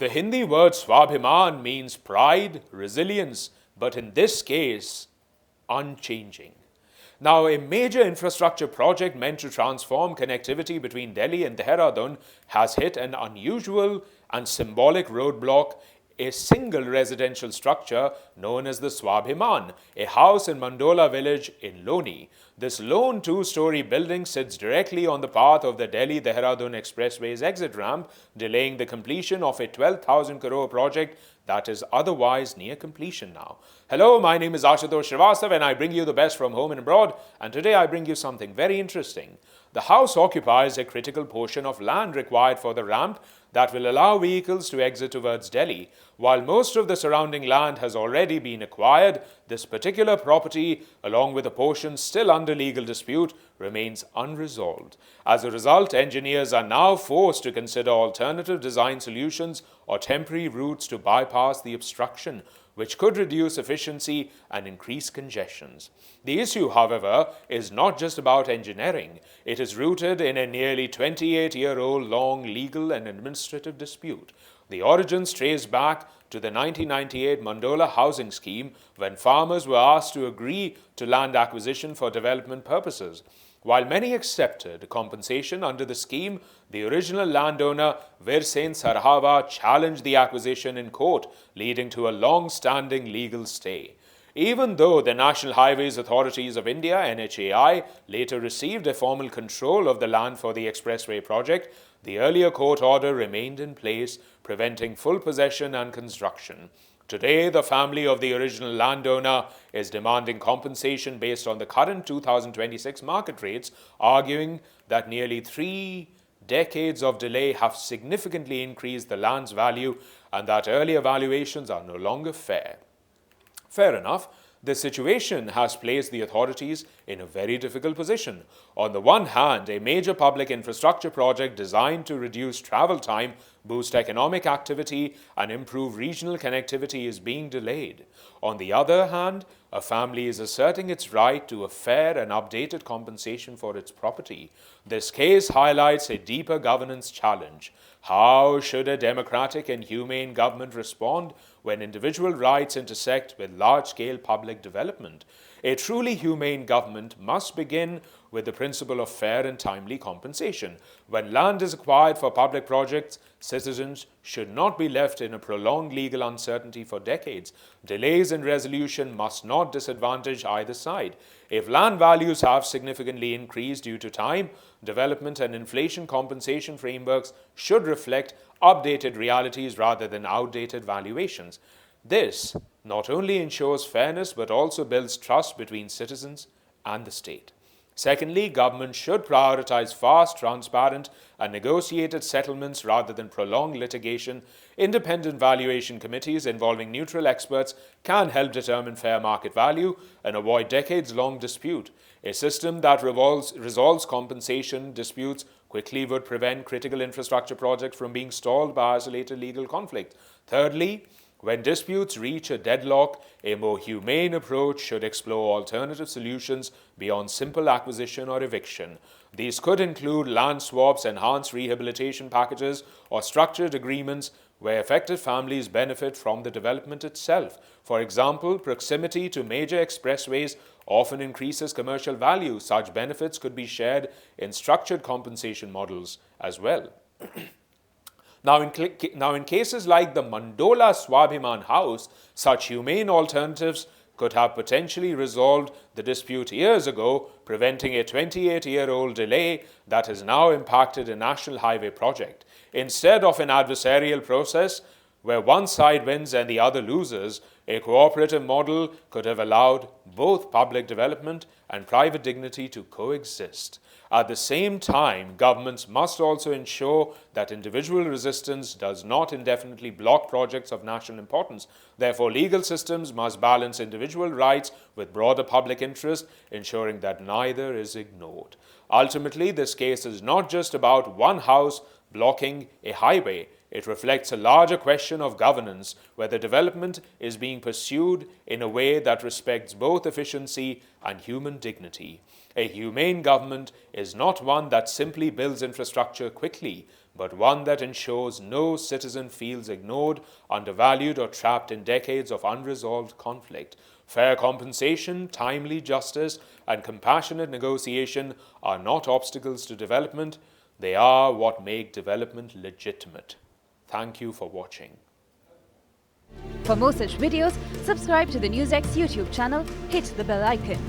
The Hindi word Swabhiman means pride, resilience, but in this case, unchanging. Now, a major infrastructure project meant to transform connectivity between Delhi and Dehradun has hit an unusual and symbolic roadblock, a single residential structure known as the Swabhiman, a house in Mandola village in Loni. This lone two-story building sits directly on the path of the Delhi-Dehradun Expressway's exit ramp, delaying the completion of a 12,000 crore project that is otherwise near completion now. Hello, my name is Ashutosh Srivastav and I bring you the best from home and abroad, and today I bring you something very interesting. The house occupies a critical portion of land required for the ramp that will allow vehicles to exit towards Delhi. While most of the surrounding land has already been acquired, this particular property, along with a portion still under legal dispute, remains unresolved. As a result, engineers are now forced to consider alternative design solutions or temporary routes to bypass the obstruction, which could reduce efficiency and increase congestions. The issue, however, is not just about engineering. It is rooted in a nearly 28-year-old long legal and administrative dispute. The origins trace back to the 1998 Mandola housing scheme, when farmers were asked to agree to land acquisition for development purposes. While many accepted compensation under the scheme, the original landowner, Virsen Sarhava, challenged the acquisition in court, leading to a long-standing legal stay. Even though the National Highways Authorities of India, NHAI, later received a formal control of the land for the expressway project, the earlier court order remained in place, preventing full possession and construction. Today, the family of the original landowner is demanding compensation based on the current 2026 market rates, arguing that nearly 3 decades of delay have significantly increased the land's value and that earlier valuations are no longer fair. Fair enough, this situation has placed the authorities in a very difficult position. On the one hand, a major public infrastructure project designed to reduce travel time, boost economic activity, and improve regional connectivity is being delayed. On the other hand, a family is asserting its right to a fair and updated compensation for its property. This case highlights a deeper governance challenge. How should a democratic and humane government respond when individual rights intersect with large-scale public development? A truly humane government must begin with the principle of fair and timely compensation. When land is acquired for public projects, citizens should not be left in a prolonged legal uncertainty for decades. Delays in resolution must not disadvantage either side. If land values have significantly increased due to time, development and inflation compensation frameworks should reflect updated realities rather than outdated valuations. This not only ensures fairness but also builds trust between citizens and the state. Secondly, government should prioritize fast, transparent, and negotiated settlements rather than prolonged litigation. Independent valuation committees involving neutral experts can help determine fair market value and avoid decades-long dispute. A system that resolves compensation disputes quickly would prevent critical infrastructure projects from being stalled by isolated legal conflict. Thirdly, when disputes reach a deadlock, a more humane approach should explore alternative solutions beyond simple acquisition or eviction. These could include land swaps, enhanced rehabilitation packages, or structured agreements where affected families benefit from the development itself. For example, proximity to major expressways often increases commercial value. Such benefits could be shared in structured compensation models as well. Now, in cases like the Mandola Swabhiman house, such humane alternatives could have potentially resolved the dispute years ago, preventing a 28-year-old delay that has now impacted a national highway project. Instead of an adversarial process where one side wins and the other loses, a cooperative model could have allowed both public development and private dignity to coexist. At the same time, governments must also ensure that individual resistance does not indefinitely block projects of national importance. Therefore, legal systems must balance individual rights with broader public interest, ensuring that neither is ignored. Ultimately, this case is not just about one house blocking a highway. It reflects a larger question of governance, whether development is being pursued in a way that respects both efficiency and human dignity. A humane government is not one that simply builds infrastructure quickly, but one that ensures no citizen feels ignored, undervalued, or trapped in decades of unresolved conflict. Fair compensation, timely justice, and compassionate negotiation are not obstacles to development, they are what make development legitimate. Thank you for watching. For more such videos, subscribe to the NewsX YouTube channel, hit the bell icon.